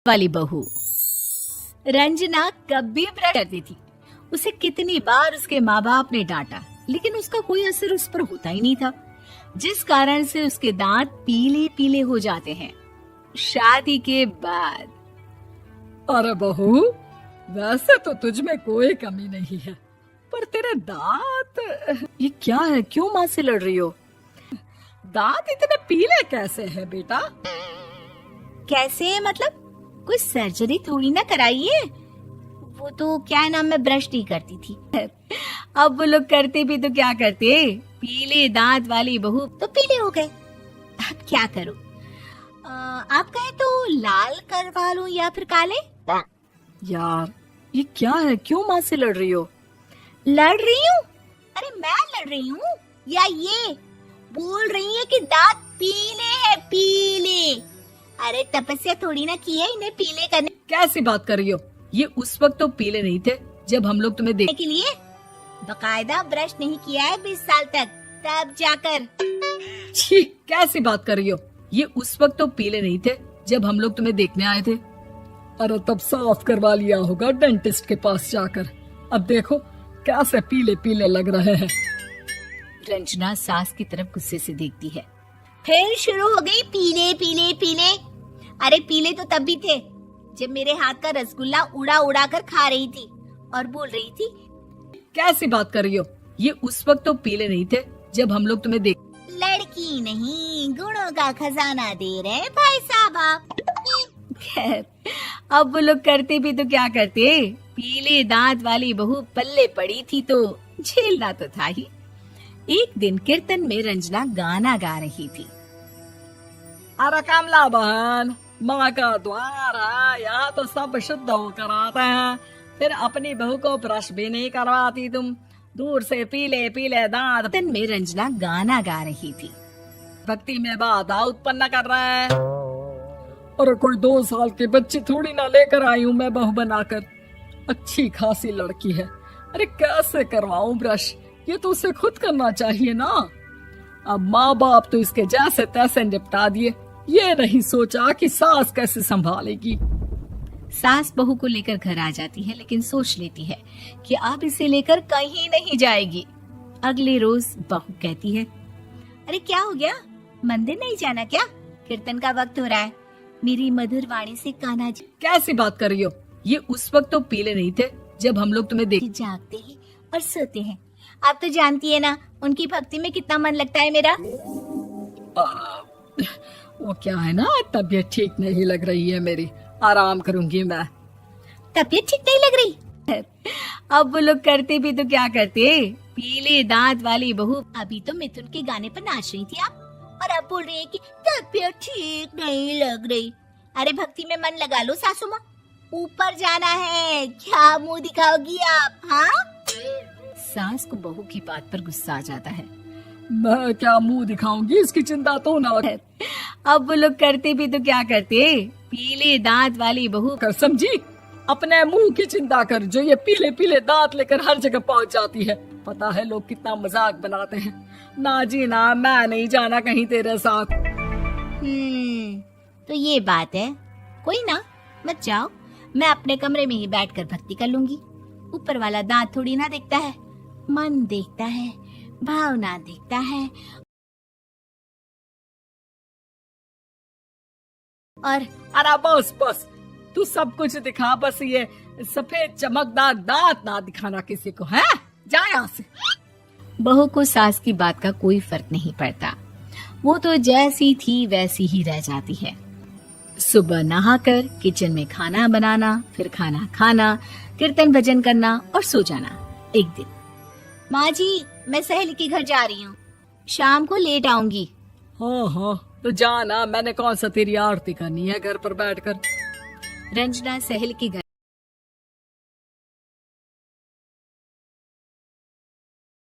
वाली बहू। रंजना कभी ब्रश करती थी। उसे कितनी बार उसके माँ बाप ने डांटा, लेकिन उसका कोई असर उस पर होता ही नहीं था, जिस कारण से उसके दांत पीले पीले हो जाते हैं। शादी के बाद अरे बहू, वैसे तो तुझ में कोई कमी नहीं है, पर तेरे दांत ये क्या है? क्यों माँ से लड़ रही हो? दांत इतने पीले कैसे हैं बेटा? कैसे मतलब? कोई सर्जरी थोड़ी ना कराइए। वो तो क्या नाम, मैं ब्रश नहीं करती थी। अब वो लोग करते भी तो क्या करते, पीले दांत वाली बहू तो पीले हो गए। अब क्या करूं? आप कहें तो लाल करवा लूं या फिर काले? यार ये क्या है? क्यों माँ से लड़ रही हो? लड़ रही हूँ? अरे मैं लड़ रही हूँ या ये बोल रही है कि दांत पीले हैं, पीले। अरे तपस्या थोड़ी ना की है इन्हें पीले करने कैसी बात कर रही हो? ये उस वक्त तो पीले नहीं थे जब हम लोग तुम्हें देख के लिए बकायदा ब्रश नहीं किया है 20 साल तक, तब जाकर। छी, कैसी बात कर रही हो? ये उस वक्त तो पीले नहीं थे जब हम लोग तुम्हें देखने आए थे। अरे तब साफ करवा लिया होगा डेंटिस्ट के पास जाकर। अब देखो कैसे पीले पीले लग रहे हैं। रंजना सास की तरफ गुस्से से देखती है। फिर शुरू हो गई पीले पीले पीले। अरे पीले तो तब भी थे जब मेरे हाथ का रसगुल्ला उड़ा उड़ा कर खा रही थी और बोल रही थी। कैसी बात कर रही हो? ये उस वक्त तो पीले नहीं थे जब हम लोग तुम्हें देख। लड़की नहीं, गुणों का खजाना दे रहे भाई साहब आप। खैर, अब वो लोग करते भी तो क्या करते, पीले दांत वाली बहू पल्ले पड़ी थी तो झेलना तो था ही। एक दिन कीर्तन में रंजना गाना गा रही थी। अरे कमला बहन, माँ का द्वार है, यहाँ तो सब शुद्ध होकर आते हैं, फिर अपनी बहू को ब्रश भी नहीं करवाती तुम। दूर से पीले पीले दांत। कीर्तन में रंजना गाना गा रही थी। भक्ति में बाधा उत्पन्न कर रहा है। और कोई 2 साल के बच्चे थोड़ी ना लेकर आई हूँ मैं बहू बनाकर। अच्छी खासी लड़की है। अरे कैसे करवाऊं ब्रश? ये तो उसे खुद करना चाहिए ना। अब माँ बाप तो इसके जैसे तैसे निपटा दिए, ये नहीं सोचा कि सास कैसे संभालेगी। सास बहू को लेकर घर आ जाती है, लेकिन सोच लेती है कि अब इसे लेकर कहीं नहीं जाएगी। अगले रोज बहू कहती है, अरे क्या हो गया, मंदिर नहीं जाना क्या? कीर्तन का वक्त हो रहा है। मेरी मधुर वाणी से कान्हा जी। कैसी बात कर रही हो? ये उस वक्त तो पीले नहीं थे जब हम लोग तुम्हें देख। जागते हैं और सोते हैं। आप तो जानती है ना उनकी भक्ति में कितना मन लगता है मेरा। वो क्या है ना, तबीयत ठीक नहीं लग रही है मेरी, आराम करूंगी मैं। तबीयत ठीक नहीं लग रही? अब वो लोग करते भी तो क्या करते, पीले दांत वाली बहू। अभी तो मिथुन के गाने पर नाच रही थी आप, और अब बोल रही है कि तबीयत ठीक नहीं लग रही। अरे भक्ति में मन लगा लो सासू माँ, ऊपर जाना है, क्या मुंह दिखाओगी आप? हाँ, सास को बहू की बात पर गुस्सा आ जाता है। मैं क्या मुंह दिखाऊंगी, इसकी चिंता तो ना है। अब वो लोग करते भी तो क्या करते, पीले दांत वाली बहू। कर समझी, अपने मुंह की चिंता कर, जो ये पीले पीले दांत लेकर हर जगह पहुंच जाती है। पता है लोग कितना मजाक बनाते हैं। ना जी ना, मैं नहीं जाना कहीं तेरे साथ। तो ये बात है। कोई ना, मत जाओ, मैं अपने कमरे में ही बैठकर भक्ति कर लूंगी। ऊपर वाला दांत थोड़ी ना देखता है, मन देखता है, भावना देखता है। और अरे बस बस, तू सब कुछ दिखा, बस ये सफेद चमकदार दांत ना दिखाना किसी को, है? जा यहाँ से। बहू को सास की बात का कोई फर्क नहीं पड़ता। वो तो जैसी थी वैसी ही रह जाती है। सुबह नहाकर किचन में खाना बनाना, फिर खाना खाना, कीर्तन भजन करना और सो जाना। एक दिन, माँ जी मैं सहेली के घर जा रही हूँ, शाम को लेट आऊंगी। हाँ हाँ तो जाना, मैंने कौन सा तेरी आरती करनी है घर पर बैठकर। रंजना सहेली के घर